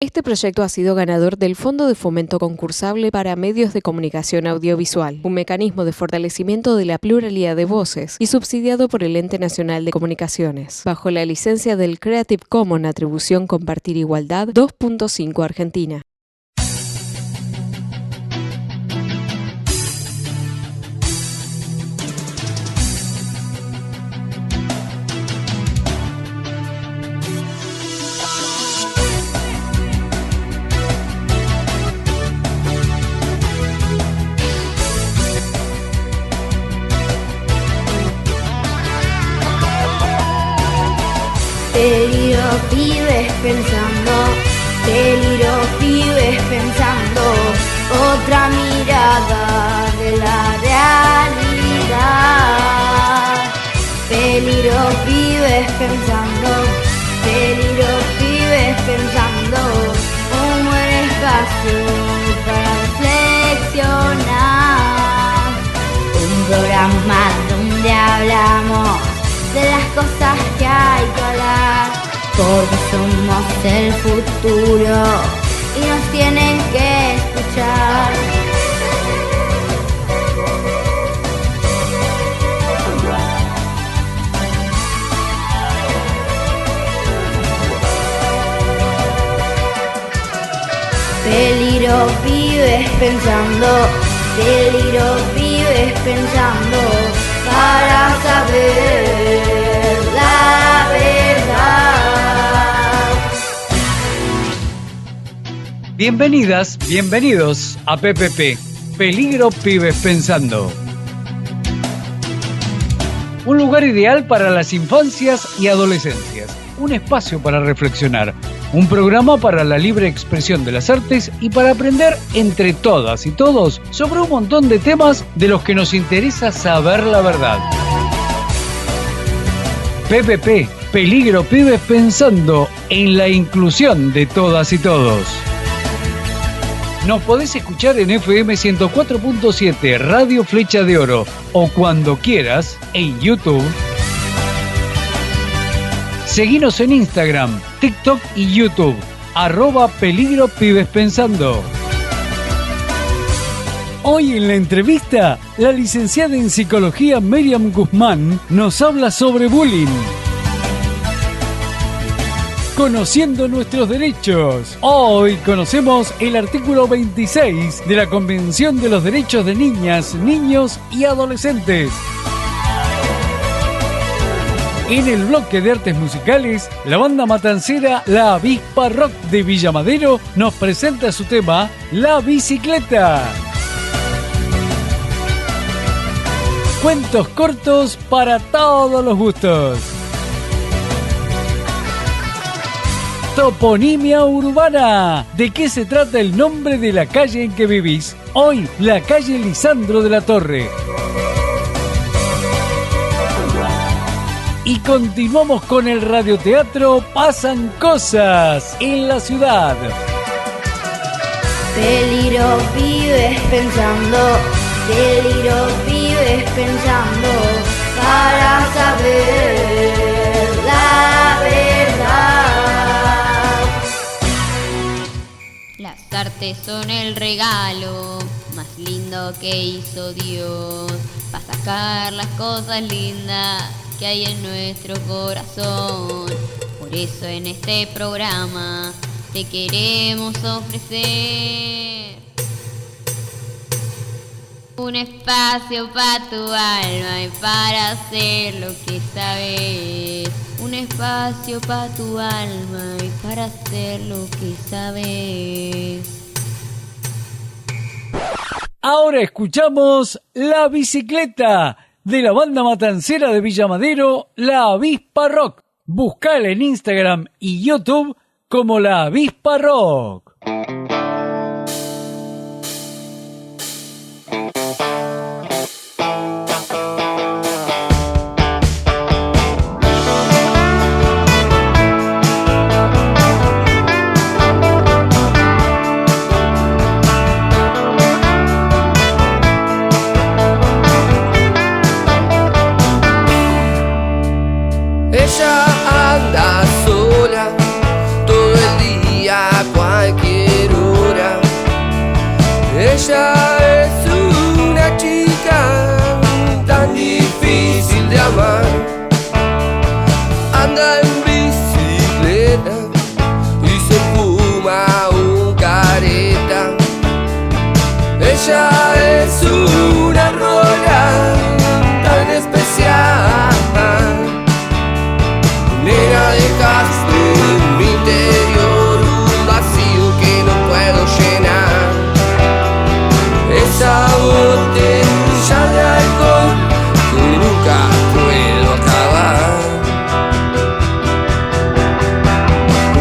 Este proyecto ha sido ganador del Fondo de Fomento Concursable para Medios de Comunicación Audiovisual, un mecanismo de fortalecimiento de la pluralidad de voces y subsidiado por el Ente Nacional de Comunicaciones, bajo la licencia del Creative Commons Atribución Compartir Igualdad 2.5 Argentina. Peligro pibes pensando, otra mirada de la realidad. Peligro pibes pensando, un buen espacio para reflexionar. Un programa donde hablamos de las cosas que hay que hablar, porque somos el futuro y nos tienen que escuchar. Peligro pibes pensando, para saber la verdad. Bienvenidas, bienvenidos a PPP, Peligro Pibes Pensando. Un lugar ideal para las infancias y adolescencias, un espacio para reflexionar, un programa para la libre expresión de las artes y para aprender entre todas y todos sobre un montón de temas de los que nos interesa saber la verdad. PPP, Peligro Pibes Pensando en la inclusión de todas y todos. Nos podés escuchar en FM 104.7 Radio Flecha de Oro o cuando quieras en YouTube. Seguinos en Instagram, TikTok y YouTube, @Peligro Pibes Pensando. Hoy en la entrevista, la licenciada en Psicología Miriam Guzmán nos habla sobre bullying. Conociendo nuestros derechos. Hoy conocemos el artículo 26 de la Convención de los Derechos de Niñas, Niños y Adolescentes. En el bloque de artes musicales, la banda matancera La Avispa Rock de Villa Madero nos presenta su tema La Bicicleta. Cuentos cortos para todos los gustos. Toponimia urbana. ¿De qué se trata el nombre de la calle en que vivís? Hoy, la calle Lisandro de la Torre. Y continuamos con el radioteatro Pasan Cosas en la Ciudad. Peligro pibes pensando, para saber la verdad. Las artes son el regalo más lindo que hizo Dios, para sacar las cosas lindas que hay en nuestro corazón. Por eso en este programa te queremos ofrecer un espacio para tu alma y para hacer lo que sabes. Un espacio para tu alma y para hacer lo que sabes. Ahora escuchamos La Bicicleta de la banda matancera de Villa Madero, La Avispa Rock. Buscala en Instagram y YouTube como La Avispa Rock. Ella anda sola todo el día cuando cualquier hora. Ella es una chica tan difícil de amar. Anda en bicicleta y se fuma un careta. Ella es una rola tan especial. Nena, dejaste en mi interior un vacío que no puedo llenar. Esa botella de alcohol que nunca puedo acabar.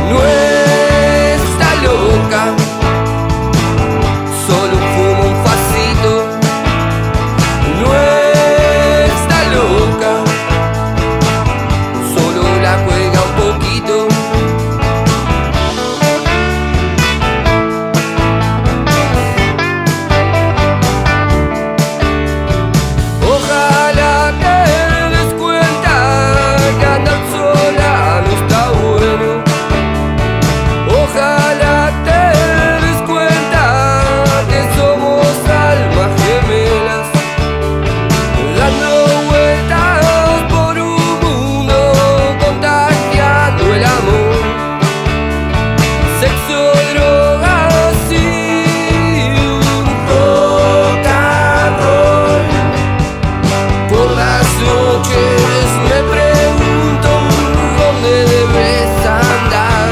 No está loca, solo fuma un facito. No está loca, solo la juega un poquito. Ojalá te des cuenta que andar sola no está bueno. Ojalá te des cuenta que somos almas gemelas, dando vueltas por un mundo, contagiando el amor. Sexo, drogas y un rock and roll. Por las noches me pregunto dónde debes andar.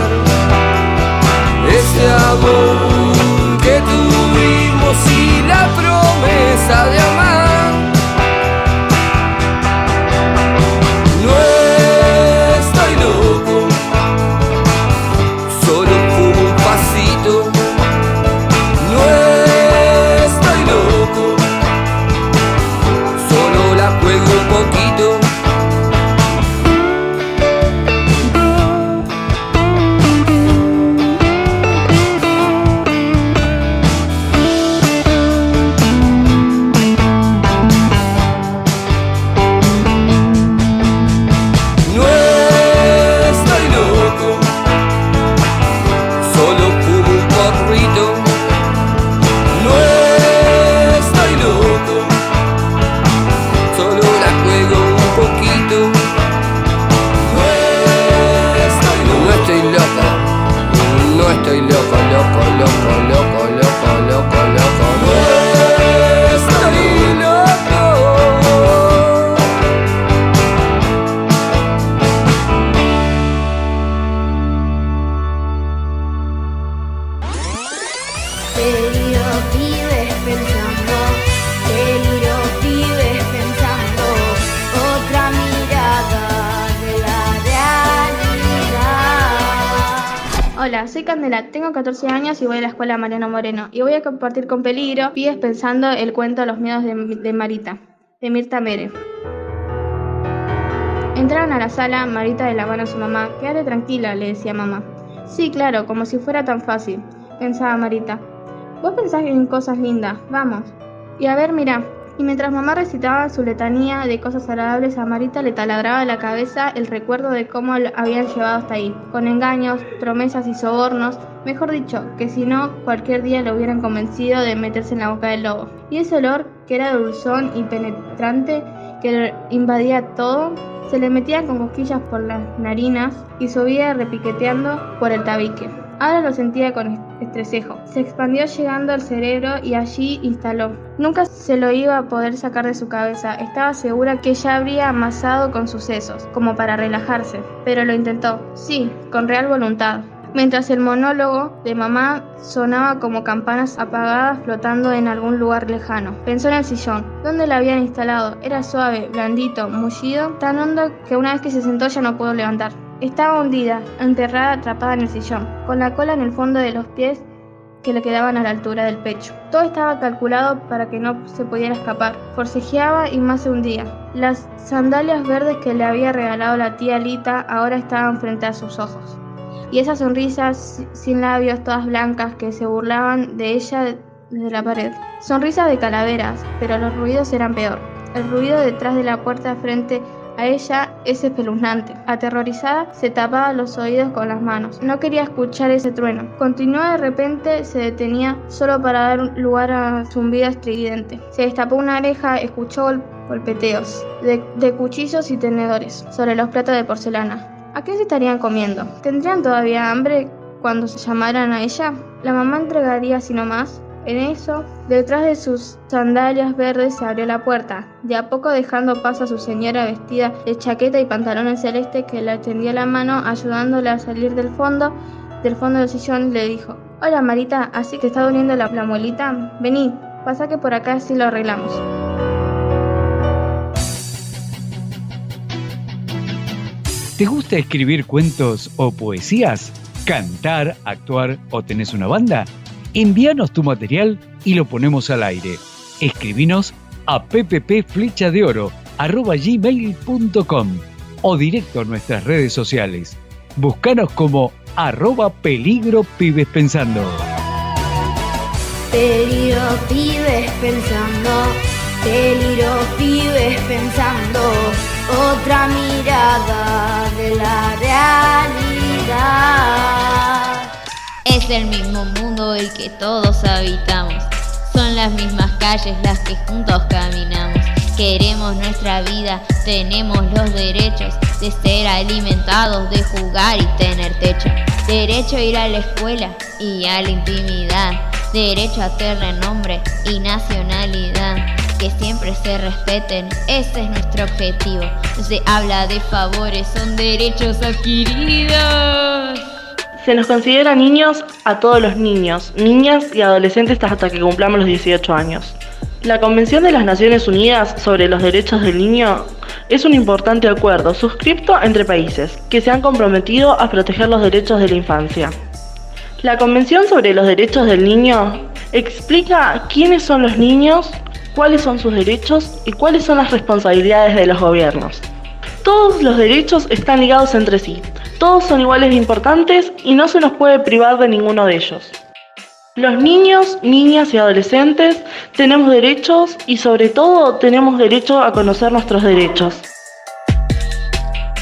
Ese amor que tuvimos y la promesa de amar. No estoy loco, solo fumo un pasito. No estoy loco, solo la juego un poquito. No estoy loco, solo fumo un porrito. No estoy loco, solo la juego un poquito. No estoy loco, no estoy loco, loco, loco, loco, loco, loco, loco. No estoy loco. Peligro, pibes pensando, peligro, pibes pensando, otra mirada de la realidad. Hola, soy Candela, tengo 14 años y voy a la escuela Mariano Moreno y voy a compartir con Peligro, pibes pensando, el cuento Los miedos de Marita, de Mirta Mere. Entraron a la sala, Marita de la mano a su mamá. Quédate tranquila, le decía mamá. Sí, claro, como si fuera tan fácil, pensaba Marita. Vos pensás en cosas lindas, vamos. Y a ver, mirá. Y mientras mamá recitaba su letanía de cosas agradables, a Marita le taladraba la cabeza el recuerdo de cómo lo habían llevado hasta ahí, con engaños, promesas y sobornos, mejor dicho, que si no, cualquier día lo hubieran convencido de meterse en la boca del lobo. Y ese olor, que era dulzón y penetrante, que invadía todo, se le metía con cosquillas por las narinas y subía repiqueteando por el tabique. Ahora lo sentía con estrecejo. Se expandió llegando al cerebro y allí instaló. Nunca se lo iba a poder sacar de su cabeza. Estaba segura que ya habría amasado con sucesos, como para relajarse. Pero lo intentó, sí, con real voluntad. Mientras el monólogo de mamá sonaba como campanas apagadas flotando en algún lugar lejano. Pensó en el sillón. ¿Dónde la habían instalado? Era suave, blandito, mullido, tan hondo que una vez que se sentó ya no pudo levantar. Estaba hundida, enterrada, atrapada en el sillón, con la cola en el fondo de los pies que le quedaban a la altura del pecho. Todo estaba calculado para que no se pudiera escapar. Forcejeaba y más se hundía. Las sandalias verdes que le había regalado la tía Lita ahora estaban frente a sus ojos. Y esas sonrisas sin labios, todas blancas, que se burlaban de ella desde la pared. Sonrisas de calaveras, pero los ruidos eran peor. El ruido detrás de la puerta frente A ella es espeluznante. Aterrorizada, se tapaba los oídos con las manos. No quería escuchar ese trueno. Continuó, de repente se detenía solo para dar lugar a zumbido estridente. Se destapó una oreja, escuchó golpeteos de cuchillos y tenedores sobre los platos de porcelana. ¿A qué se estarían comiendo? ¿Tendrían todavía hambre cuando se llamaran a ella? ¿La mamá entregaría así nomás? En eso, detrás de sus sandalias verdes se abrió la puerta, de a poco dejando paso a su señora vestida de chaqueta y pantalones celeste que le tendía la mano ayudándole a salir del fondo del sillón. Le dijo: «Hola Marita, ¿así te está doliendo la muelita? Vení, pasa que por acá así lo arreglamos». ¿Te gusta escribir cuentos o poesías? ¿Cantar, actuar o tenés una banda? Envíanos tu material y lo ponemos al aire. Escribinos a pppflechadeoro@gmail.com o directo a nuestras redes sociales. Búscanos como @peligropibespensando. Peligro pibes pensando, peligro pibes pensando, otra mirada de la realidad. Es el mismo mundo el que todos habitamos. Son las mismas calles las que juntos caminamos. Queremos nuestra vida, tenemos los derechos de ser alimentados, de jugar y tener techo. Derecho a ir a la escuela y a la intimidad. Derecho a tener renombre y nacionalidad. Que siempre se respeten, ese es nuestro objetivo. No se habla de favores, son derechos adquiridos. Se nos considera niños a todos los niños, niñas y adolescentes hasta que cumplamos los 18 años. La Convención de las Naciones Unidas sobre los Derechos del Niño es un importante acuerdo suscripto entre países que se han comprometido a proteger los derechos de la infancia. La Convención sobre los Derechos del Niño explica quiénes son los niños, cuáles son sus derechos y cuáles son las responsabilidades de los gobiernos. Todos los derechos están ligados entre sí, todos son iguales de importantes y no se nos puede privar de ninguno de ellos. Los niños, niñas y adolescentes tenemos derechos y sobre todo tenemos derecho a conocer nuestros derechos.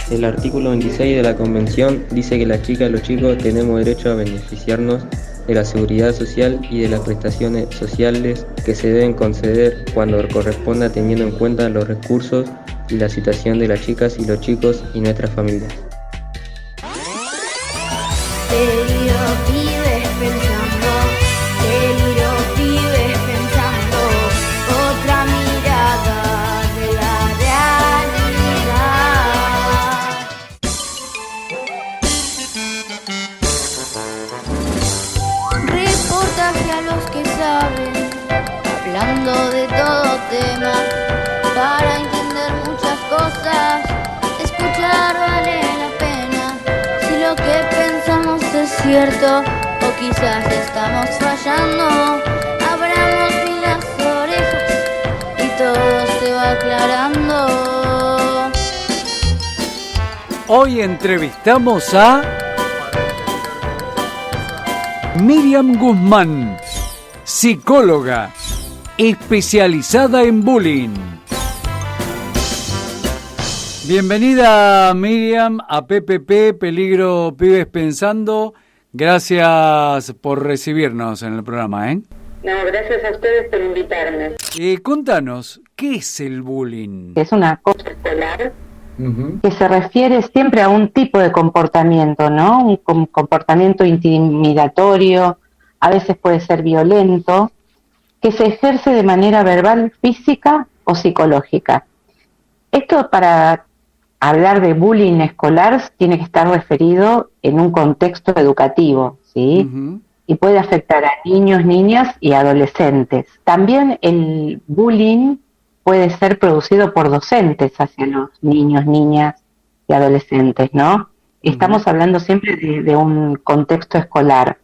El artículo 26 de la Convención dice que las chicas y los chicos tenemos derecho a beneficiarnos de la seguridad social y de las prestaciones sociales que se deben conceder cuando corresponda, teniendo en cuenta los recursos y la situación de las chicas y los chicos y nuestras familias. Peligro pibes pensando, peligro pibes pensando, otra mirada de la realidad. Reportaje a los que saben, hablando de todo tema, para entender muchas cosas, escuchar vale la pena. Si lo que pensamos es cierto, o quizás estamos fallando, abramos bien las orejas y todo se va aclarando. Hoy entrevistamos a Miriam Guzmán, psicóloga, especializada en bullying. Bienvenida Miriam a PPP, Peligro Pibes Pensando. Gracias por recibirnos en el programa, ¿eh? No, gracias a ustedes por invitarme. Contanos, ¿qué es el bullying? Es una cosa escolar que se refiere siempre a un tipo de comportamiento, ¿no? Un comportamiento intimidatorio, a veces puede ser violento, que se ejerce de manera verbal, física o psicológica. Esto, para hablar de bullying escolar, tiene que estar referido en un contexto educativo, ¿sí? Y puede afectar a niños, niñas y adolescentes. También el bullying puede ser producido por docentes hacia los niños, niñas y adolescentes, ¿no? Estamos hablando siempre de un contexto escolar.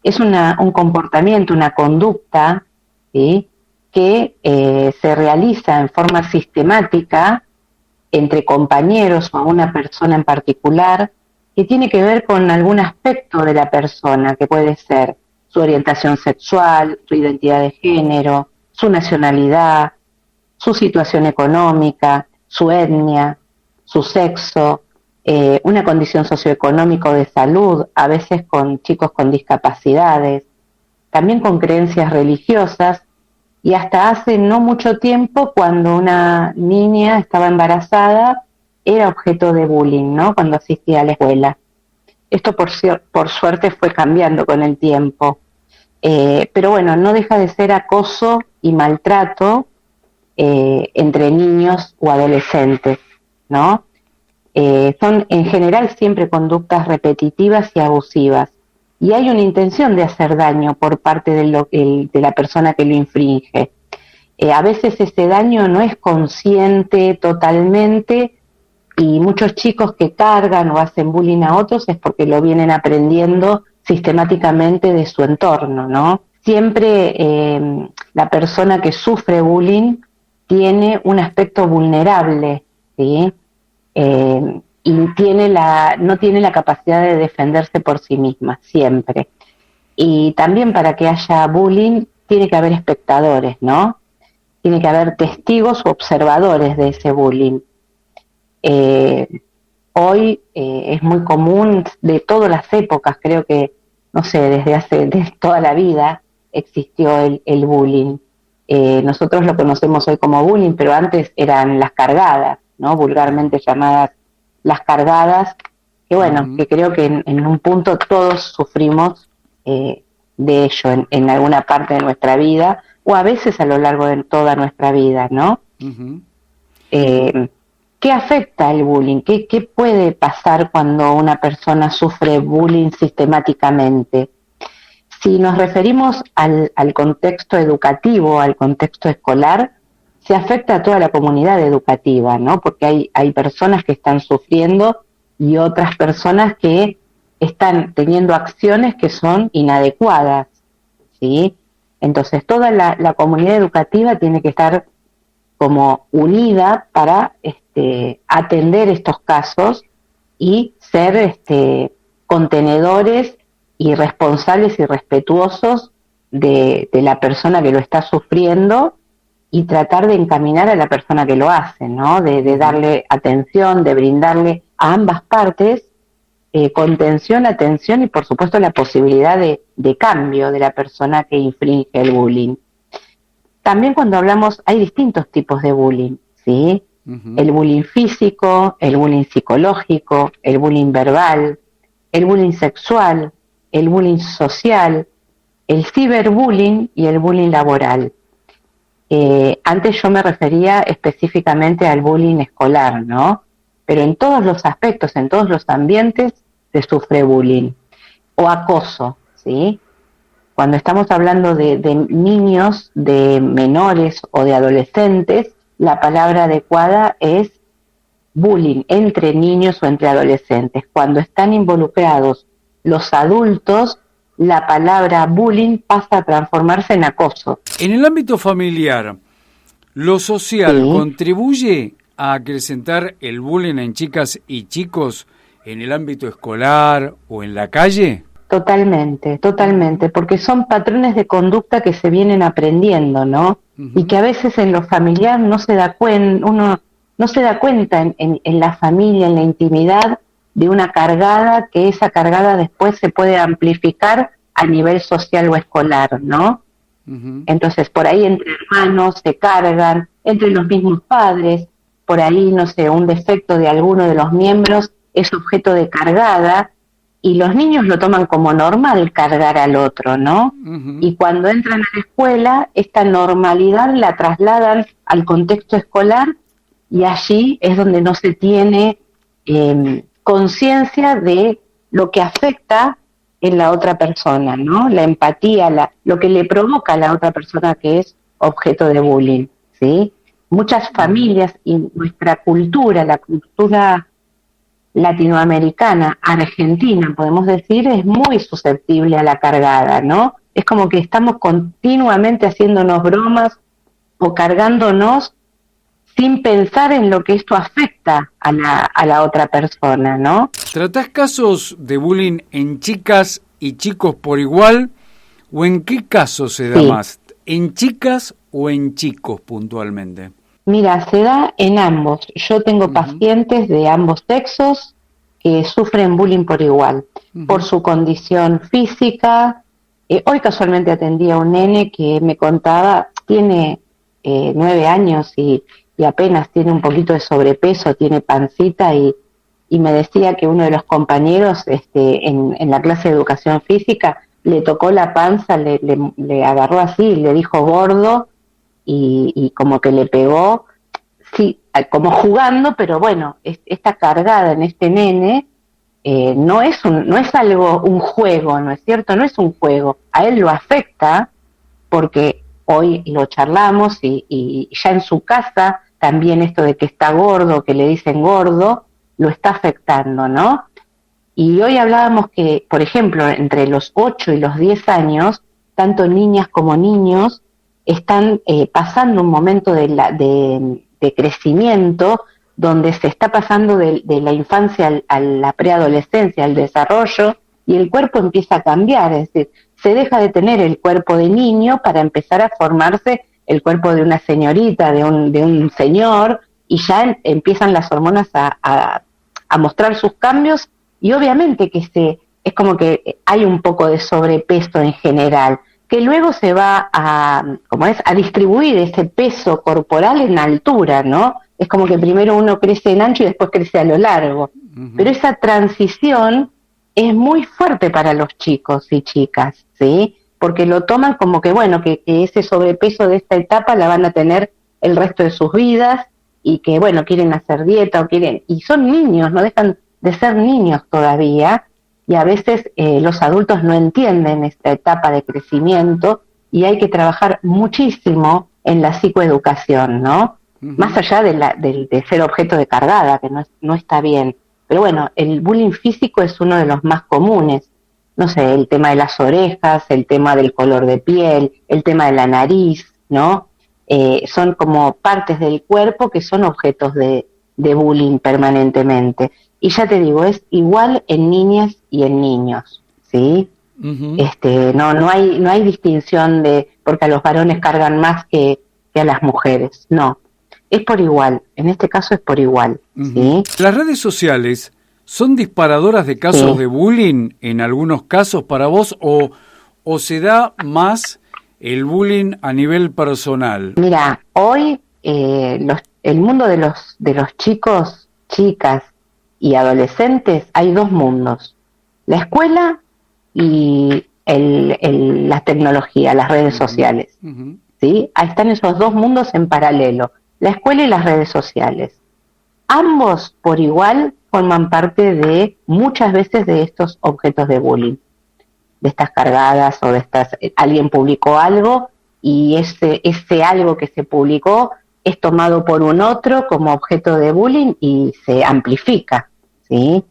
Es un comportamiento, una conducta, ¿sí?, que se realiza en forma sistemática entre compañeros o a una persona en particular, que tiene que ver con algún aspecto de la persona, que puede ser su orientación sexual, su identidad de género, su nacionalidad, su situación económica, su etnia, su sexo, una condición socioeconómica o de salud, a veces con chicos con discapacidades, también con creencias religiosas, y hasta hace no mucho tiempo, cuando una niña estaba embarazada, era objeto de bullying, ¿no? Cuando asistía a la escuela. Esto por suerte fue cambiando con el tiempo. Pero bueno, no deja de ser acoso y maltrato entre niños o adolescentes, ¿no? Son en general siempre conductas repetitivas y abusivas. Y hay una intención de hacer daño por parte de la persona que lo infringe. A veces ese daño no es consciente totalmente, y muchos chicos que cargan o hacen bullying a otros es porque lo vienen aprendiendo sistemáticamente de su entorno, ¿no? Siempre la persona que sufre bullying tiene un aspecto vulnerable, ¿sí? Y no tiene la capacidad de defenderse por sí misma, siempre. Y también, para que haya bullying, tiene que haber espectadores, ¿no? Tiene que haber testigos o observadores de ese bullying. Hoy es muy común, de todas las épocas, creo que, no sé, desde toda la vida existió el bullying. Nosotros lo conocemos hoy como bullying, pero antes eran las cargadas, ¿no? Vulgarmente llamadas las cargadas, que bueno, que creo que en un punto todos sufrimos de ello en alguna parte de nuestra vida, o a veces a lo largo de toda nuestra vida, ¿no? ¿Qué afecta el bullying? ¿Qué puede pasar cuando una persona sufre bullying sistemáticamente? Si nos referimos al contexto educativo, al contexto escolar, se afecta a toda la comunidad educativa, ¿no? Porque hay personas que están sufriendo y otras personas que están teniendo acciones que son inadecuadas, ¿sí? Entonces toda la comunidad educativa tiene que estar como unida para atender estos casos y ser contenedores y responsables y respetuosos de la persona que lo está sufriendo, y tratar de encaminar a la persona que lo hace, ¿no? De darle atención, de brindarle a ambas partes contención, atención y por supuesto la posibilidad de cambio de la persona que infringe el bullying. También cuando hablamos, hay distintos tipos de bullying, ¿sí? El bullying físico, el bullying psicológico, el bullying verbal, el bullying sexual, el bullying social, el ciberbullying y el bullying laboral. Antes yo me refería específicamente al bullying escolar, ¿no? Pero en todos los aspectos, en todos los ambientes se sufre bullying o acoso, ¿sí? Cuando estamos hablando de niños, de menores o de adolescentes, la palabra adecuada es bullying entre niños o entre adolescentes. Cuando están involucrados los adultos, la palabra bullying pasa a transformarse en acoso. En el ámbito familiar, ¿lo social contribuye a acrecentar el bullying en chicas y chicos en el ámbito escolar o en la calle? Totalmente, porque son patrones de conducta que se vienen aprendiendo, ¿no? Y que a veces en lo familiar no se da cuenta, uno no se da cuenta en la familia, en la intimidad, de una cargada, que esa cargada después se puede amplificar a nivel social o escolar, ¿no? Entonces, por ahí entre hermanos se cargan, entre los mismos padres, por ahí, no sé, un defecto de alguno de los miembros es objeto de cargada, y los niños lo toman como normal cargar al otro, ¿no? Y cuando entran a la escuela, esta normalidad la trasladan al contexto escolar, y allí es donde no se tiene conciencia de lo que afecta en la otra persona, ¿no? La empatía, lo que le provoca a la otra persona que es objeto de bullying, ¿sí? Muchas familias y nuestra cultura, la cultura latinoamericana, argentina, podemos decir, es muy susceptible a la cargada, ¿no? Es como que estamos continuamente haciéndonos bromas o cargándonos sin pensar en lo que esto afecta a la otra persona, ¿no? ¿Tratás casos de bullying en chicas y chicos por igual? ¿O en qué caso se da más? ¿En chicas o en chicos puntualmente? Mira, se da en ambos. Yo tengo pacientes de ambos sexos que sufren bullying por igual, por su condición física. Hoy casualmente atendí a un nene que me contaba, tiene 9 años y apenas tiene un poquito de sobrepeso, tiene pancita y me decía que uno de los compañeros en la clase de educación física le tocó la panza, le agarró así y le dijo gordo y como que le pegó, sí, como jugando, pero bueno, esta cargada en este nene no es un juego, ¿no es cierto? No es un juego, a él lo afecta porque hoy lo charlamos y ya en su casa también esto de que está gordo, que le dicen gordo, lo está afectando, ¿no? Y hoy hablábamos que, por ejemplo, entre los 8 y los 10 años, tanto niñas como niños están pasando un momento de crecimiento donde se está pasando de la infancia a la preadolescencia, al desarrollo, y el cuerpo empieza a cambiar, es decir, se deja de tener el cuerpo de niño para empezar a formarse el cuerpo de una señorita, de un señor, y ya empiezan las hormonas a mostrar sus cambios, y obviamente que es como que hay un poco de sobrepeso en general, que luego se va a distribuir ese peso corporal en altura, ¿no? Es como que primero uno crece en ancho y después crece a lo largo. Pero esa transición es muy fuerte para los chicos y chicas, ¿sí? Porque lo toman como que, bueno, que ese sobrepeso de esta etapa la van a tener el resto de sus vidas y que, bueno, quieren hacer dieta y son niños, no dejan de ser niños todavía, y a veces los adultos no entienden esta etapa de crecimiento y hay que trabajar muchísimo en la psicoeducación, ¿no? Más allá de ser objeto de cargada, que no está bien. Pero bueno, el bullying físico es uno de los más comunes. No sé, el tema de las orejas, el tema del color de piel, el tema de la nariz, ¿no? Son como partes del cuerpo que son objetos de bullying permanentemente. Y ya te digo, es igual en niñas y en niños, ¿sí? No hay distinción porque a los varones cargan más que a las mujeres, no. Es por igual, en este caso es por igual, ¿sí? ¿Las redes sociales son disparadoras de casos de bullying en algunos casos para vos o se da más el bullying a nivel personal? Mira, hoy el mundo de los chicos, chicas y adolescentes, hay dos mundos: la escuela y la tecnología, las redes sociales, ¿sí? Ahí están esos dos mundos en paralelo, la escuela y las redes sociales. Ambos por igual forman parte de muchas veces de estos objetos de bullying, de estas cargadas o de estas, alguien publicó algo y ese algo que se publicó es tomado por un otro como objeto de bullying y se amplifica, ¿sí?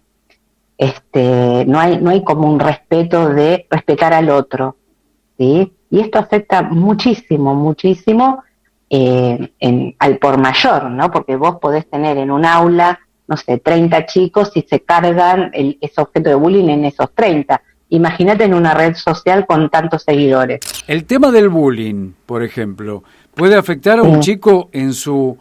No hay como un respeto de respetar al otro, ¿sí? Y esto afecta muchísimo, muchísimo al por mayor, ¿no? Porque vos podés tener en un aula, no sé, 30 chicos y se cargan ese objeto de bullying en esos 30. Imagínate en una red social con tantos seguidores. El tema del bullying, por ejemplo, puede afectar a un chico en su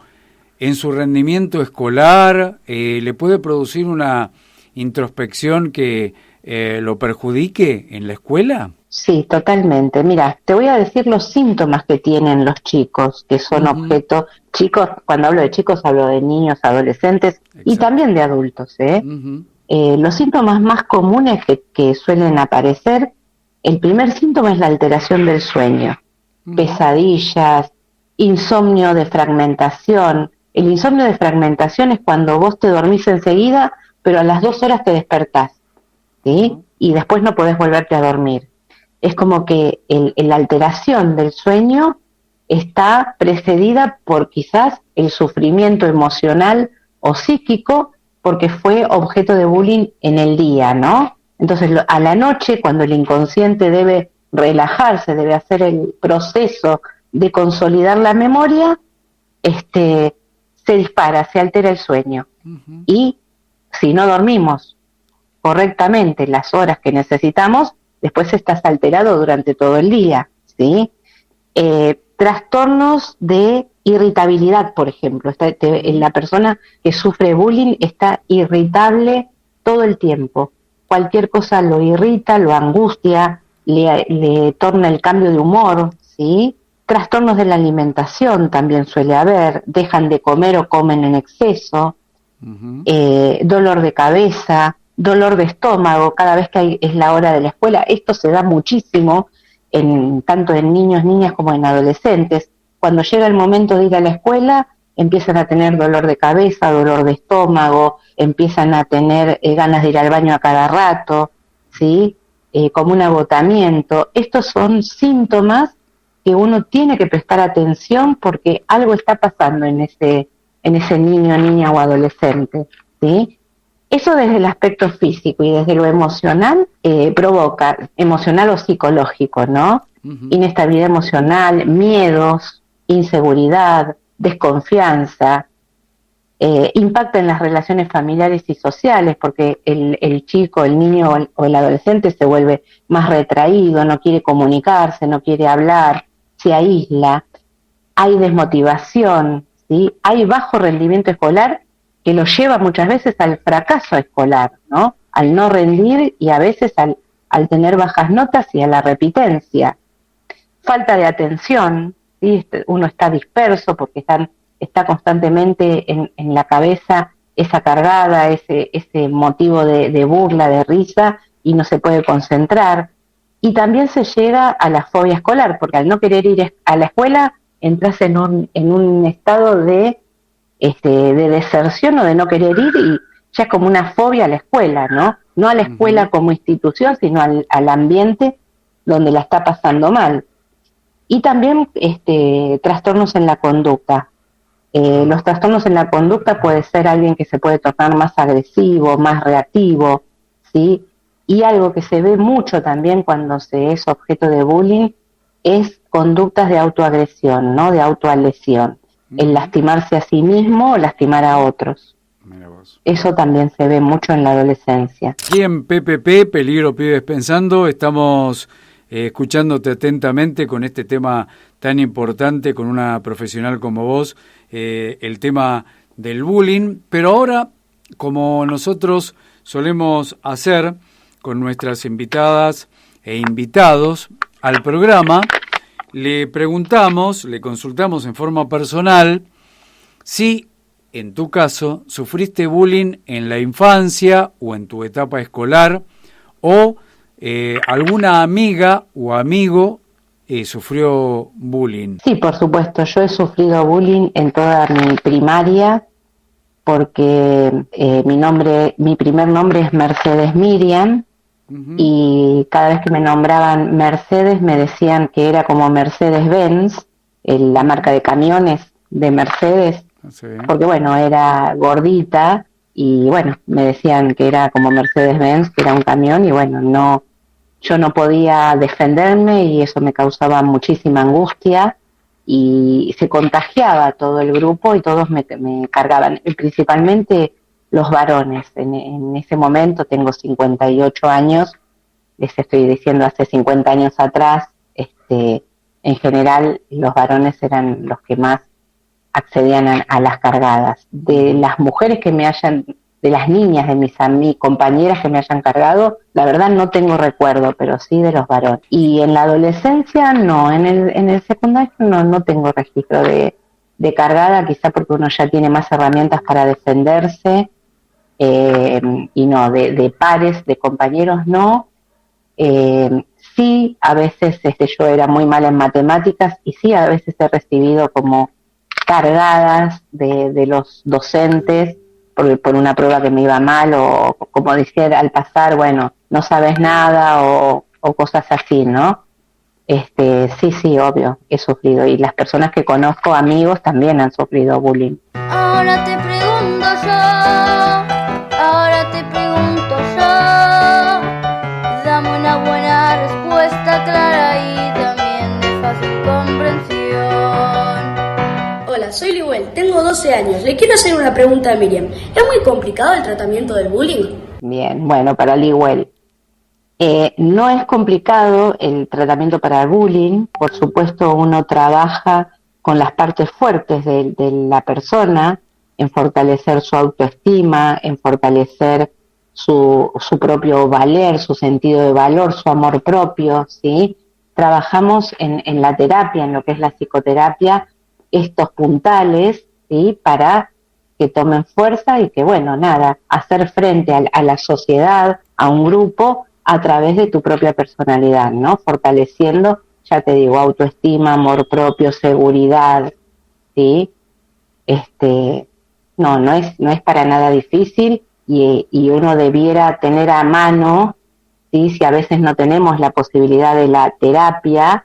rendimiento escolar, le puede producir una introspección que lo perjudique en la escuela. Sí, totalmente. Mira, te voy a decir los síntomas que tienen los chicos, que son objeto, chicos, cuando hablo de chicos hablo de niños, adolescentes y también de adultos, los síntomas más comunes que suelen aparecer, el primer síntoma es la alteración del sueño, pesadillas, insomnio de fragmentación. El insomnio de fragmentación es cuando vos te dormís enseguida, pero a las 2 horas te despertás, ¿sí? Y después no podés volverte a dormir. Es como que la alteración del sueño está precedida por quizás el sufrimiento emocional o psíquico porque fue objeto de bullying en el día, ¿no? Entonces, a la noche, cuando el inconsciente debe relajarse, debe hacer el proceso de consolidar la memoria, se dispara, se altera el sueño. Y si no dormimos correctamente las horas que necesitamos, después estás alterado durante todo el día, ¿sí? Trastornos de Irritabilidad, por ejemplo. La persona que sufre bullying está irritable todo el tiempo. Cualquier cosa lo irrita, lo angustia, le torna el cambio de humor, ¿sí? Trastornos de la alimentación también suele haber, dejan de comer o comen en exceso, dolor de cabeza, dolor de estómago cada vez que es la hora de la escuela. Esto se da muchísimo tanto en niños, niñas como en adolescentes. Cuando llega el momento de ir a la escuela, empiezan a tener dolor de cabeza, dolor de estómago, empiezan a tener ganas de ir al baño a cada rato, ¿sí? Como un agotamiento. Estos son síntomas que uno tiene que prestar atención porque algo está pasando en ese niño, niña o adolescente, ¿sí? Eso desde el aspecto físico y desde lo emocional provoca, emocional o psicológico, ¿no? Inestabilidad emocional, miedos, inseguridad, desconfianza, impacta en las relaciones familiares y sociales porque el chico, el niño o el adolescente se vuelve más retraído, no quiere comunicarse, no quiere hablar, se aísla, hay desmotivación, ¿sí? Hay bajo rendimiento escolar que lo lleva muchas veces al fracaso escolar, ¿no? Al no rendir y a veces al tener bajas notas y a la repitencia. Falta de atención, ¿sí? Uno está disperso porque está constantemente en la cabeza esa cargada, ese motivo de burla, de risa, y no se puede concentrar. Y también se llega a la fobia escolar, porque al no querer ir a la escuela, entras en un estado de deserción o de no querer ir, y ya es como una fobia a la escuela, ¿no? No a la escuela como institución, sino al ambiente donde la está pasando mal. Y también trastornos en la conducta. Los trastornos en la conducta puede ser alguien que se puede tornar más agresivo, más reactivo, ¿sí? Y algo que se ve mucho también cuando se es objeto de bullying es conductas de autoagresión, ¿no? De autolesión. El lastimarse a sí mismo o lastimar a otros. Eso también se ve mucho en la adolescencia. Aquí en PPP, Peligro Pibes Pensando, estamos escuchándote atentamente con este tema tan importante, con una profesional como vos, el tema del bullying. Pero ahora, como nosotros solemos hacer con nuestras invitadas e invitados al programa, le preguntamos, le consultamos en forma personal si, en tu caso, sufriste bullying en la infancia o en tu etapa escolar, o alguna amiga o amigo sufrió bullying. Sí, por supuesto, yo he sufrido bullying en toda mi primaria porque mi primer nombre es Mercedes Miriam. Y cada vez que me nombraban Mercedes me decían que era como Mercedes-Benz, la marca de camiones de Mercedes, porque bueno, era gordita y bueno, me decían que era como Mercedes-Benz, que era un camión, y bueno, yo no podía defenderme y eso me causaba muchísima angustia y se contagiaba todo el grupo y todos me cargaban, principalmente los varones. En ese momento tengo 58 años, les estoy diciendo hace 50 años atrás, en general los varones eran los que más accedían a las cargadas. De las mujeres de las niñas, de mis compañeras que me hayan cargado, la verdad no tengo recuerdo, pero sí de los varones. Y en la adolescencia no, en el secundario no tengo registro de cargada, quizá porque uno ya tiene más herramientas para defenderse. Y no, de pares, de compañeros no. Sí, a veces yo era muy mala en matemáticas y sí, a veces he recibido como cargadas de los docentes por una prueba que me iba mal, o como decía al pasar, bueno, no sabes nada o cosas así, ¿no? Sí, obvio, he sufrido, y las personas que conozco, amigos, también han sufrido bullying. Ahora te pregunto yo, dame una buena respuesta clara y también de fácil comprensión. Hola, soy Liwell, tengo 12 años. Le quiero hacer una pregunta a Miriam. ¿Es muy complicado el tratamiento del bullying? Bien, bueno, para Liwell, no es complicado el tratamiento para el bullying. Por supuesto, uno trabaja con las partes fuertes de la persona, en fortalecer su autoestima, en fortalecer su propio valer, su sentido de valor, su amor propio, ¿sí? Trabajamos en la terapia, en lo que es la psicoterapia, estos puntales, ¿sí? Para que tomen fuerza y que, bueno, nada, hacer frente a la sociedad, a un grupo, a través de tu propia personalidad, ¿no? Fortaleciendo, ya te digo, autoestima, amor propio, seguridad, ¿sí? No es para nada difícil y uno debiera tener a mano, ¿sí? Si a veces no tenemos la posibilidad de la terapia,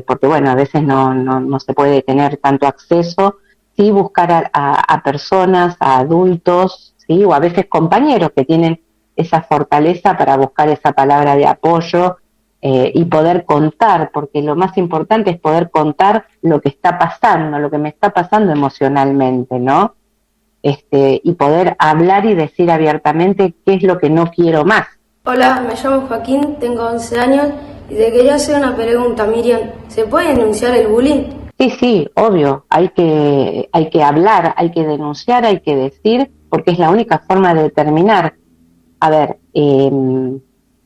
porque bueno, a veces no se puede tener tanto acceso, sí buscar a personas, a adultos, ¿sí? O a veces compañeros que tienen esa fortaleza para buscar esa palabra de apoyo y poder contar, porque lo más importante es poder contar lo que está pasando, lo que me está pasando emocionalmente, ¿no? Y poder hablar y decir abiertamente qué es lo que no quiero más. Hola, me llamo Joaquín, tengo 11 años y te quería hacer una pregunta, Miriam. ¿Se puede denunciar el bullying? Sí, obvio, hay que hablar, hay que denunciar, hay que decir, porque es la única forma de determinar. A ver,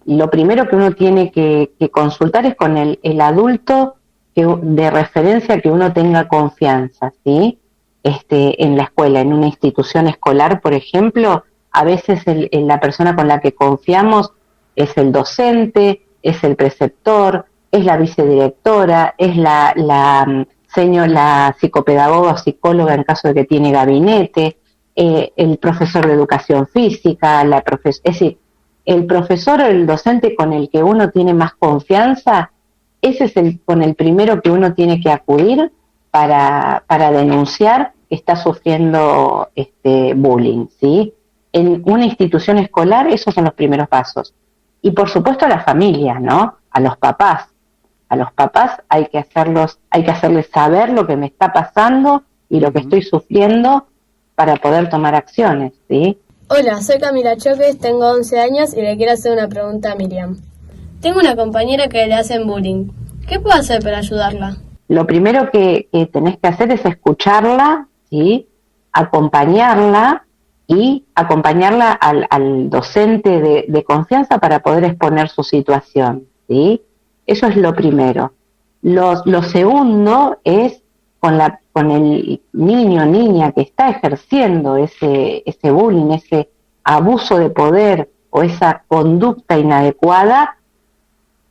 lo primero que uno tiene que consultar es con el adulto de referencia que uno tenga confianza, ¿sí? En la escuela, en una institución escolar, por ejemplo, a veces la persona con la que confiamos es el docente, es el preceptor, es la vicedirectora, es la psicopedagoga o psicóloga en caso de que tiene gabinete, el profesor de educación física, es decir, el profesor o el docente con el que uno tiene más confianza, ese es con el primero que uno tiene que acudir para denunciar que está sufriendo bullying, ¿sí? En una institución escolar esos son los primeros pasos. Y por supuesto a la familia, ¿no? A los papás. A los papás hay que hacerles saber lo que me está pasando y lo que estoy sufriendo para poder tomar acciones, ¿sí? Hola, soy Camila Choques, tengo 11 años y le quiero hacer una pregunta a Miriam. Tengo una compañera que le hacen bullying. ¿Qué puedo hacer para ayudarla? Lo primero que tenés que hacer es escucharla, ¿sí? Acompañarla al docente de confianza para poder exponer su situación, ¿sí? Eso es lo primero. Lo segundo es con el niño o niña que está ejerciendo ese bullying, ese abuso de poder o esa conducta inadecuada,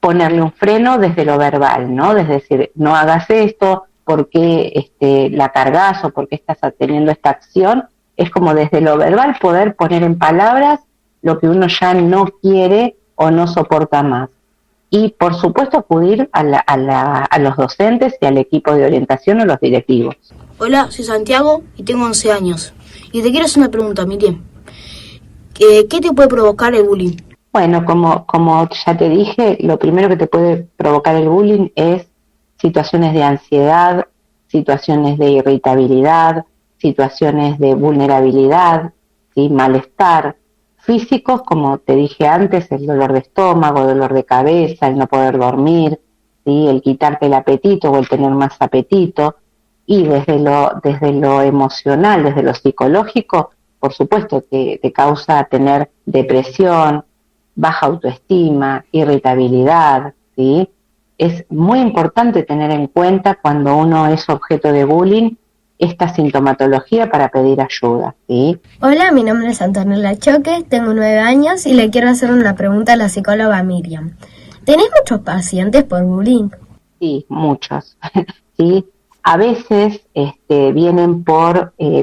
ponerle un freno desde lo verbal, ¿no? Es decir, no hagas esto, ¿por qué la cargas o por qué estás teniendo esta acción? Es como desde lo verbal poder poner en palabras lo que uno ya no quiere o no soporta más. Y por supuesto acudir a los docentes y al equipo de orientación o los directivos. Hola, soy Santiago y tengo 11 años. Y te quiero hacer una pregunta, Miriam. ¿Qué te puede provocar el bullying? Bueno, como ya te dije, lo primero que te puede provocar el bullying es situaciones de ansiedad, situaciones de irritabilidad, situaciones de vulnerabilidad, ¿sí? Malestar. Físicos, como te dije antes, el dolor de estómago, dolor de cabeza, el no poder dormir, ¿sí? El quitarte el apetito o el tener más apetito. Y desde lo emocional, desde lo psicológico, por supuesto que te causa tener depresión, baja autoestima, irritabilidad, ¿sí? Es muy importante tener en cuenta cuando uno es objeto de bullying esta sintomatología para pedir ayuda, ¿sí? Hola, mi nombre es Antonella Choque, tengo 9 años y le quiero hacer una pregunta a la psicóloga Miriam. ¿Tenés muchos pacientes por bullying? Sí, muchos, ¿sí? A veces vienen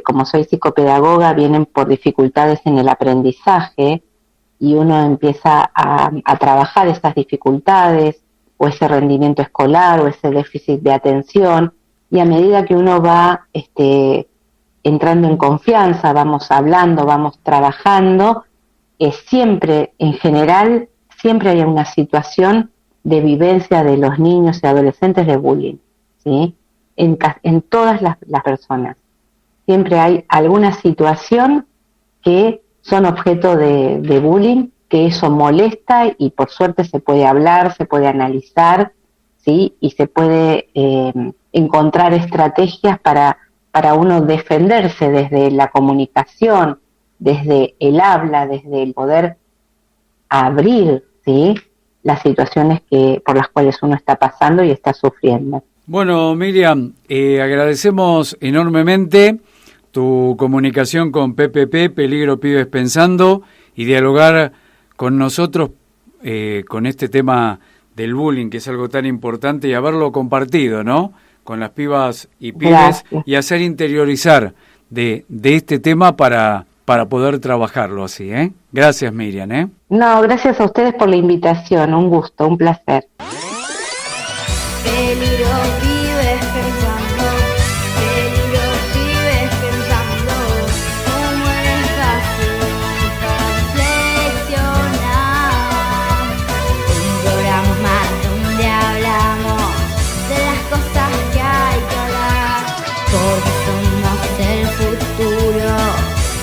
como soy psicopedagoga, vienen por dificultades en el aprendizaje y uno empieza a trabajar esas dificultades o ese rendimiento escolar o ese déficit de atención. Y a medida que uno va entrando en confianza, vamos hablando, vamos trabajando, siempre, en general, siempre hay una situación de vivencia de los niños y adolescentes de bullying, ¿sí? En todas las personas. Siempre hay alguna situación que son objeto de bullying, que eso molesta y por suerte se puede hablar, se puede analizar, ¿sí? Y se puede encontrar estrategias para uno defenderse desde la comunicación, desde el habla, desde el poder abrir, ¿sí?, las situaciones por las cuales uno está pasando y está sufriendo. Bueno, Miriam, agradecemos enormemente tu comunicación con PPP, Peligro Pibes Pensando, y dialogar con nosotros con este tema del bullying, que es algo tan importante, y haberlo compartido, ¿no?, con las pibas y pibes. Gracias. Y hacer interiorizar de este tema para poder trabajarlo así, ¿eh? Gracias, Miriam, No, gracias a ustedes por la invitación, un gusto, un placer. Peligro, pibes pensando, peligro, pibes pensando, cómo es fácil reflexionar. Un programa donde hablamos de las cosas que hay que hablar, porque somos el futuro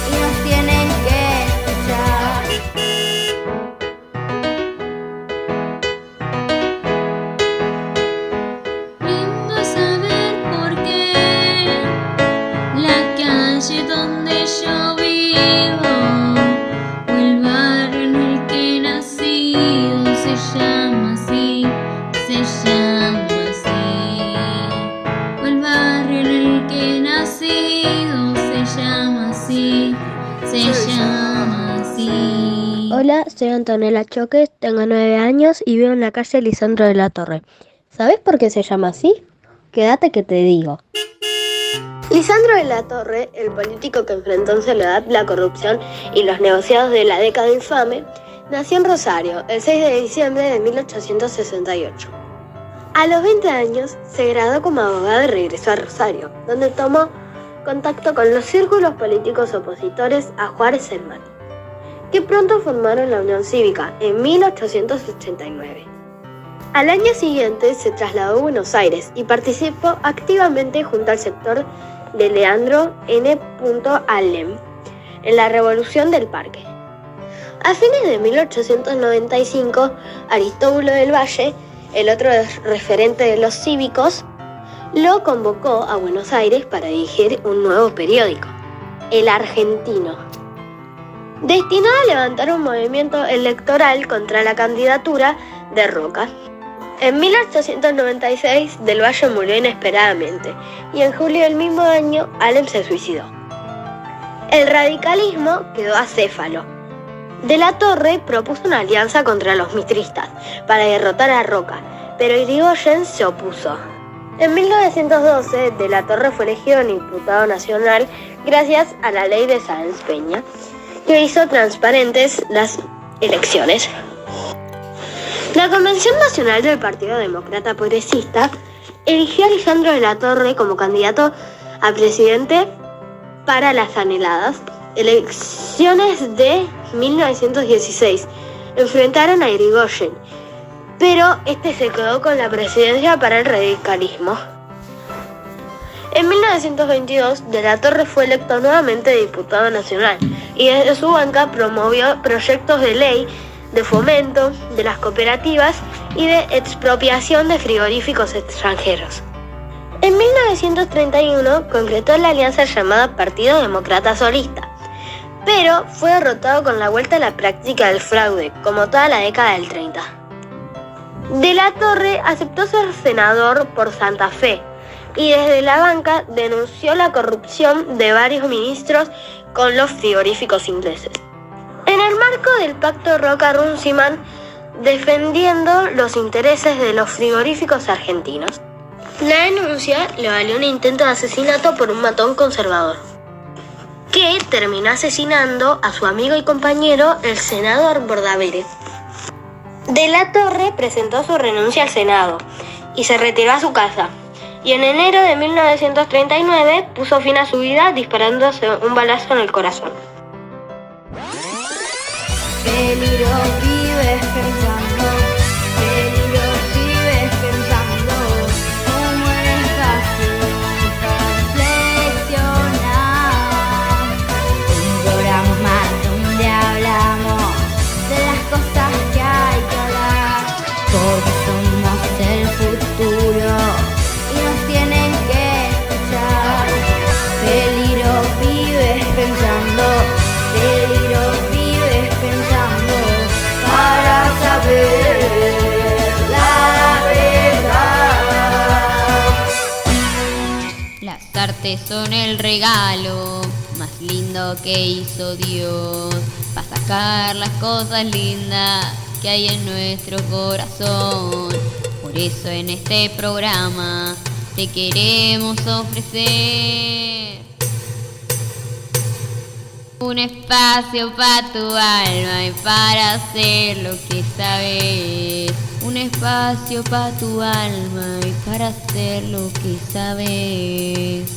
y nos tienen que escuchar. Lindo saber por qué la calle donde yo vivo o el barrio en el que he nacido se llama así, se llama así. O el barrio en el que he nacido se llama así, se llama así. Hola, soy Antonella Choques, tengo 9 años y vivo en la calle Lisandro de la Torre. ¿Sabes por qué se llama así? Quédate que te digo. Lisandro de la Torre, el político que enfrentó en soledad la corrupción y los negociados de la década infame, nació en Rosario el 6 de diciembre de 1868. A los 20 años se graduó como abogado y regresó a Rosario, donde tomó contacto con los círculos políticos opositores a Juárez Hermano, que pronto formaron la Unión Cívica en 1889. Al año siguiente se trasladó a Buenos Aires y participó activamente junto al sector de Leandro N. Alem en la Revolución del Parque. A fines de 1895, Aristóbulo del Valle, el otro referente de los cívicos, lo convocó a Buenos Aires para dirigir un nuevo periódico, El Argentino, destinado a levantar un movimiento electoral contra la candidatura de Roca. En 1896, Del Valle murió inesperadamente y en julio del mismo año, Alem se suicidó. El radicalismo quedó acéfalo. De la Torre propuso una alianza contra los mitristas para derrotar a Roca, pero Irigoyen se opuso. En 1912, De la Torre fue elegido diputado nacional gracias a la ley de Sáenz Peña, que hizo transparentes las elecciones. La Convención Nacional del Partido Demócrata Progresista eligió a Lisandro de la Torre como candidato a presidente para las anheladas elecciones de 1916. Enfrentaron a Irigoyen, pero este se quedó con la presidencia para el radicalismo. En 1922, De la Torre fue electo nuevamente diputado nacional y desde su banca promovió proyectos de ley de fomento de las cooperativas y de expropiación de frigoríficos extranjeros. En 1931 concretó la alianza llamada Partido Demócrata Solista, pero fue derrotado con la vuelta a la práctica del fraude, como toda la década del 30. De la Torre aceptó ser senador por Santa Fe y desde la banca denunció la corrupción de varios ministros con los frigoríficos ingleses. En el marco del pacto Roca-Runciman, defendiendo los intereses de los frigoríficos argentinos. La denuncia le valió un intento de asesinato por un matón conservador, que terminó asesinando a su amigo y compañero, el senador Bordavere. De la Torre presentó su renuncia al Senado y se retiró a su casa. Y en enero de 1939 puso fin a su vida disparándose un balazo en el corazón. Peligro, pibes pensando, peligro, pibes pensando, cómo es fácil reflexionar. Un programa donde hablamos de las cosas que hay que hablar, porque somos el futuro. ustedes son el regalo más lindo que hizo Dios, para sacar las cosas lindas que hay en nuestro corazón. Por eso en este programa te queremos ofrecer un espacio para tu alma y para hacer lo que sabes. Un espacio para tu alma y para hacer lo que sabes.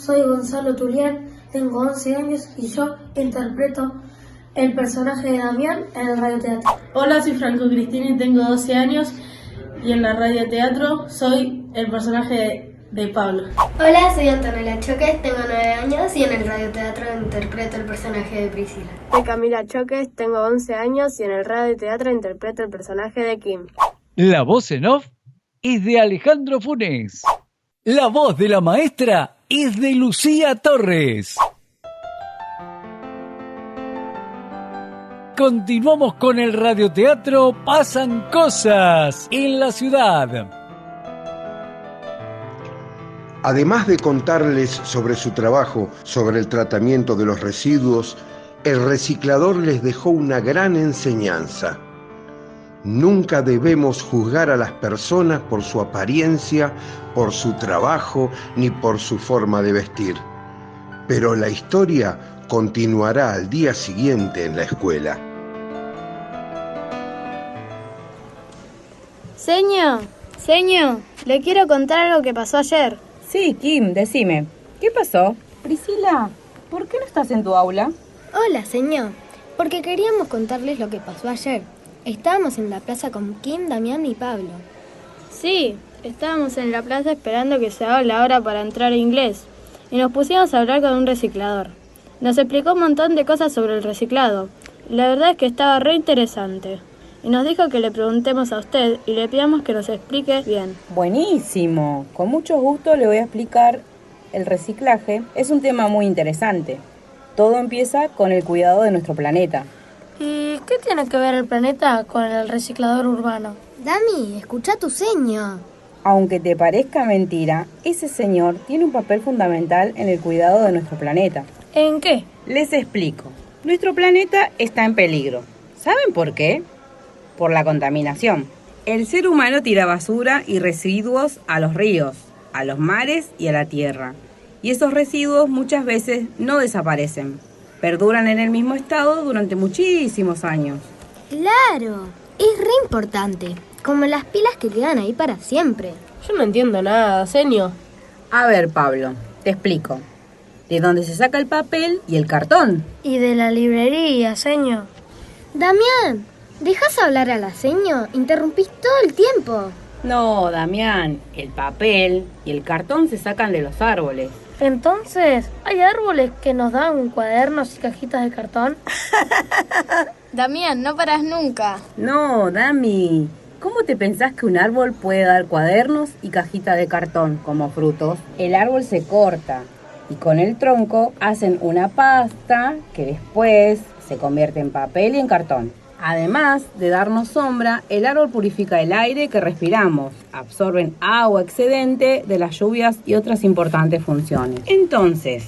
Soy Gonzalo Tulián, tengo 11 años y yo interpreto el personaje de Damián en el radioteatro. Hola, soy Franco Cristina y tengo 12 años y en la radioteatro soy el personaje de Pablo. Hola, soy Antonella Choques, tengo 9 años y en el radioteatro interpreto el personaje de Priscila. Soy Camila Choques, tengo 11 años y en el radioteatro interpreto el personaje de Kim. La voz en off es de Alejandro Funes. La voz de la maestra es de Lucía Torres. Continuamos con el radioteatro Pasan Cosas en la Ciudad. Además de contarles sobre su trabajo, sobre el tratamiento de los residuos, el reciclador les dejó una gran enseñanza. Nunca debemos juzgar a las personas por su apariencia, por su trabajo, ni por su forma de vestir. Pero la historia continuará al día siguiente en la escuela. Señor, le quiero contar algo que pasó ayer. Sí, Kim, decime. ¿Qué pasó? Priscila, ¿por qué no estás en tu aula? Hola, señor. Porque queríamos contarles lo que pasó ayer. Estábamos en la plaza con Kim, Damián y Pablo. Sí, estábamos en la plaza esperando que se haga la hora para entrar a inglés. Y nos pusimos a hablar con un reciclador. Nos explicó un montón de cosas sobre el reciclado. La verdad es que estaba re interesante. Y nos dijo que le preguntemos a usted y le pidamos que nos explique bien. Buenísimo. Con mucho gusto le voy a explicar. El reciclaje es un tema muy interesante. Todo empieza con el cuidado de nuestro planeta. ¿Y qué tiene que ver el planeta con el reciclador urbano? Dami, escucha tu señor. Aunque te parezca mentira, ese señor tiene un papel fundamental en el cuidado de nuestro planeta. ¿En qué? Les explico. Nuestro planeta está en peligro. ¿Saben por qué? Por la contaminación. El ser humano tira basura y residuos a los ríos, a los mares y a la tierra. Y esos residuos muchas veces no desaparecen. Perduran en el mismo estado durante muchísimos años. Claro, es re importante. Como las pilas que quedan ahí para siempre. Yo no entiendo nada, señor. A ver, Pablo, te explico. De dónde se saca el papel y el cartón. Y de la librería, señor. Damián, ¿dejás hablar a la seño? Interrumpís todo el tiempo. No, Damián, el papel y el cartón se sacan de los árboles. Entonces, ¿hay árboles que nos dan cuadernos y cajitas de cartón? Damián, no paras nunca. No, Dami. ¿Cómo te pensás que un árbol puede dar cuadernos y cajitas de cartón como frutos? El árbol se corta y con el tronco hacen una pasta que después se convierte en papel y en cartón. Además de darnos sombra, el árbol purifica el aire que respiramos, absorben agua excedente de las lluvias y otras importantes funciones. Entonces,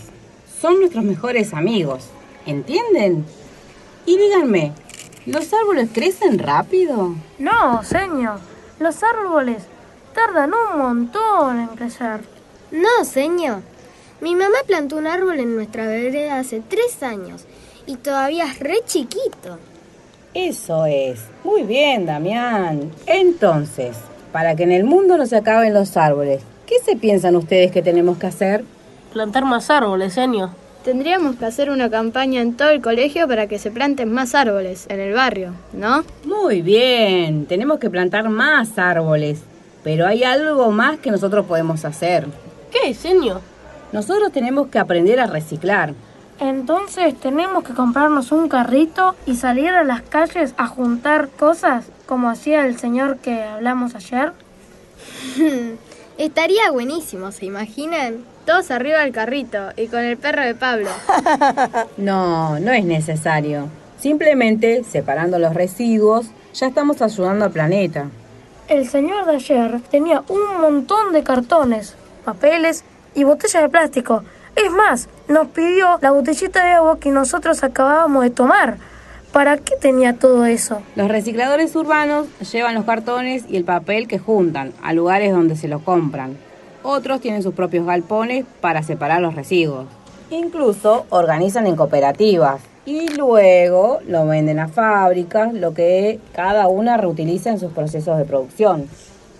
son nuestros mejores amigos, ¿entienden? Y díganme, ¿los árboles crecen rápido? No, señor. Los árboles tardan un montón en crecer. No, señor. Mi mamá plantó un árbol en nuestra vereda hace 3 años y todavía es re chiquito. Eso es. Muy bien, Damián. Entonces, para que en el mundo no se acaben los árboles, ¿qué se piensan ustedes que tenemos que hacer? Plantar más árboles, señor. Tendríamos que hacer una campaña en todo el colegio para que se planten más árboles en el barrio, ¿no? Muy bien. Tenemos que plantar más árboles. Pero hay algo más que nosotros podemos hacer. ¿Qué, señor? Nosotros tenemos que aprender a reciclar. Entonces tenemos que comprarnos un carrito y salir a las calles a juntar cosas, como hacía el señor que hablamos ayer. Estaría buenísimo, ¿se imaginan? Todos arriba del carrito y con el perro de Pablo. No, no es necesario. Simplemente, separando los residuos, ya estamos ayudando al planeta. El señor de ayer tenía un montón de cartones. papeles y botellas de plástico. Es más, nos pidió la botellita de agua que nosotros acabábamos de tomar. ¿Para qué tenía todo eso? Los recicladores urbanos llevan los cartones y el papel que juntan a lugares donde se los compran. Otros tienen sus propios galpones para separar los residuos. Incluso organizan en cooperativas y luego lo venden a fábricas, lo que cada una reutiliza en sus procesos de producción.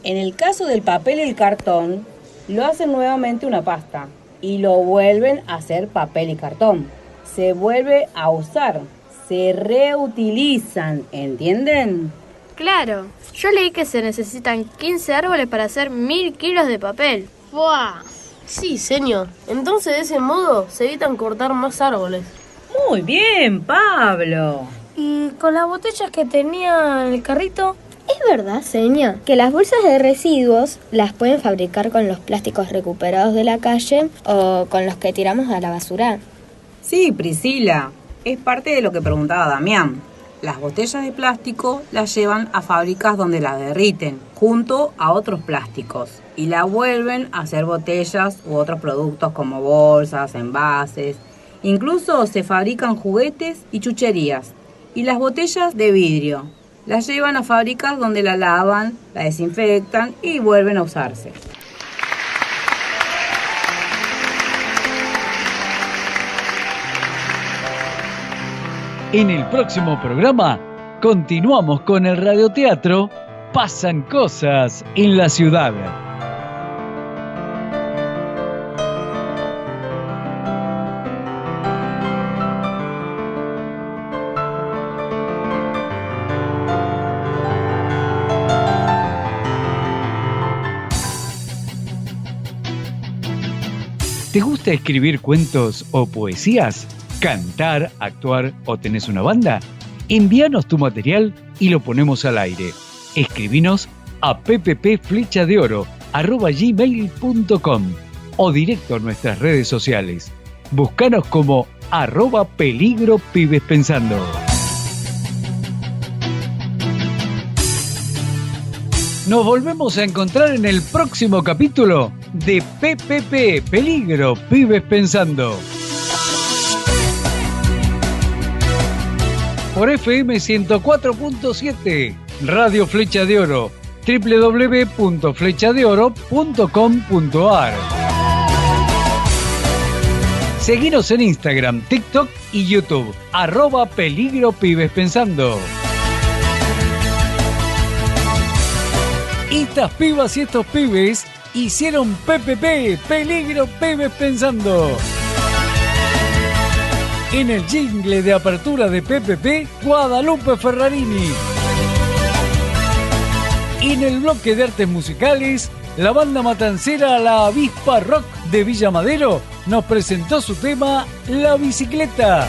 En el caso del papel y el cartón, lo hacen nuevamente una pasta y lo vuelven a hacer papel y cartón. Se vuelve a usar, se reutilizan, ¿entienden? Claro, yo leí que se necesitan 15 árboles para hacer 1000 kilos de papel. ¡Buah! Sí, señor. Entonces de ese modo se evitan cortar más árboles. Muy bien, Pablo. ¿Y con las botellas que tenía en el carrito? Es verdad, señor, que las bolsas de residuos las pueden fabricar con los plásticos recuperados de la calle o con los que tiramos a la basura. Sí, Priscila, es parte de lo que preguntaba Damián. Las botellas de plástico las llevan a fábricas donde las derriten junto a otros plásticos y la vuelven a hacer botellas u otros productos como bolsas, envases. Incluso se fabrican juguetes y chucherías. Y las botellas de vidrio las llevan a fábricas donde la lavan, la desinfectan y vuelven a usarse. En el próximo programa continuamos con el radioteatro Pasan Cosas en la Ciudad. ¿Te gusta escribir cuentos o poesías? ¿Cantar, actuar o tenés una banda? Envíanos tu material y lo ponemos al aire. Escribinos a pppflechadeoro@gmail.com o directo a nuestras redes sociales. Búscanos como @peligropibespensando. Nos volvemos a encontrar en el próximo capítulo de PPP, Peligro Pibes Pensando. Por FM 104.7, Radio Flecha de Oro, www.flechadeoro.com.ar. Seguinos en Instagram, TikTok y YouTube, @peligropibespensando. Estas pibas y estos pibes hicieron PPP, Peligro Pibes Pensando. En el jingle de apertura de PPP, Guadalupe Ferrarini. En el bloque de artes musicales, la banda matancera La Avispa Rock de Villa Madero nos presentó su tema La Bicicleta.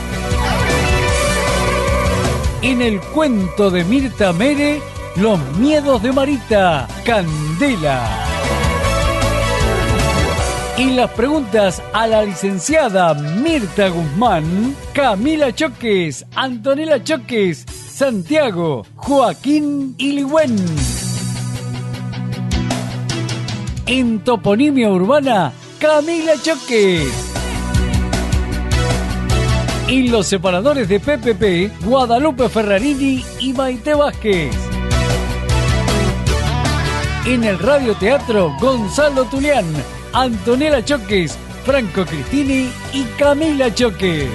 En el cuento de Mirta Mere, Los Miedos de Marita, Candela. Y las preguntas a la licenciada Mirta Guzmán, Camila Choques, Antonella Choques, Santiago, Joaquín y Ligüen. En toponimia urbana, Camila Choques. Y los separadores de PPP, Guadalupe Ferrarini y Maite Vázquez. En el radioteatro, Gonzalo Tulián, Antonella Choques, Franco Cristini y Camila Choques.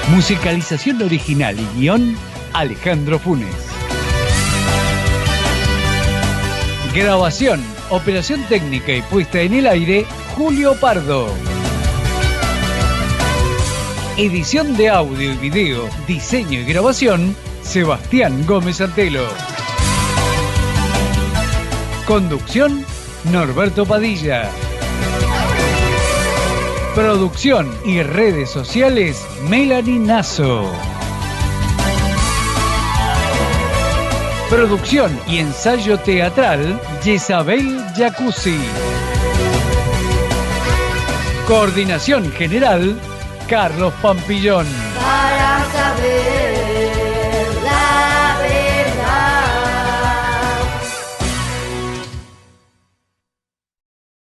Musicalización original y guión, Alejandro Funes. Grabación, operación técnica y puesta en el aire, Julio Pardo. Edición de audio y video, diseño y grabación, Sebastián Gómez Antelo. Conducción, Norberto Padilla. Producción y redes sociales, Melanie Nasso. Producción y ensayo teatral, Jezabel Jacuzzi. Coordinación general, Carlos Pampillón.